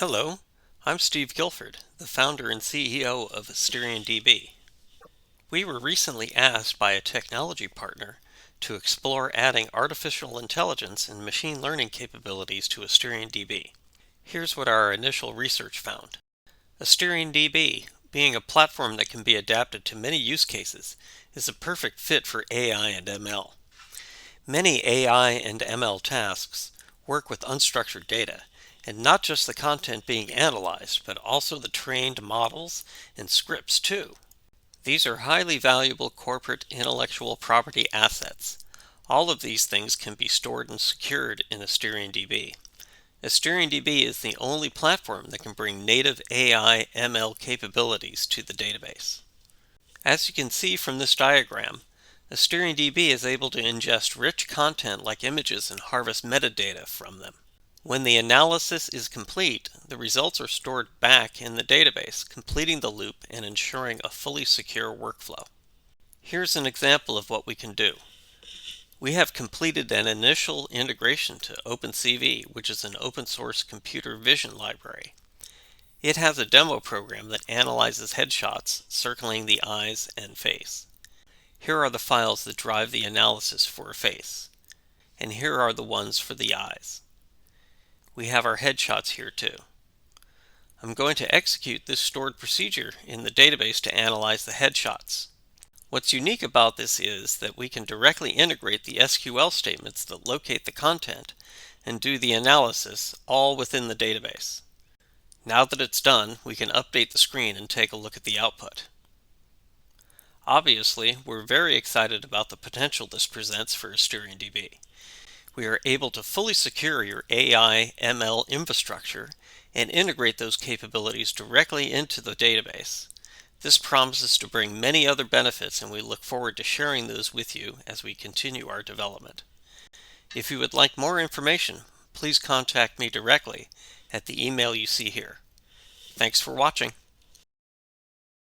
Hello, I'm Steve Guilford, the founder and CEO of AsterionDB. We were recently asked by a technology partner to explore adding artificial intelligence and machine learning capabilities to AsterionDB. Here's what our initial research found. AsterionDB, being a platform that can be adapted to many use cases, is a perfect fit for AI and ML. Many AI and ML tasks work with unstructured data, and not just the content being analyzed, but also the trained models and scripts too. These are highly valuable corporate intellectual property assets. All of these things can be stored and secured in AsterionDB. AsterionDB is the only platform that can bring native AI ML capabilities to the database. As you can see from this diagram, AsterionDB is able to ingest rich content like images and harvest metadata from them. When the analysis is complete, the results are stored back in the database, completing the loop and ensuring a fully secure workflow. Here's an example of what we can do. We have completed an initial integration to OpenCV, which is an open source computer vision library. It has a demo program that analyzes headshots, circling the eyes and face. Here are the files that drive the analysis for a face, and here are the ones for the eyes. We have our headshots here too. I'm going to execute this stored procedure in the database to analyze the headshots. What's unique about this is that we can directly integrate the SQL statements that locate the content and do the analysis all within the database. Now that it's done, we can update the screen and take a look at the output. Obviously, we're very excited about the potential this presents for AsterionDB. We are able to fully secure your AI ML infrastructure and integrate those capabilities directly into the database. This promises to bring many other benefits, and we look forward to sharing those with you as we continue our development. If you would like more information, please contact me directly at the email you see here. Thanks for watching.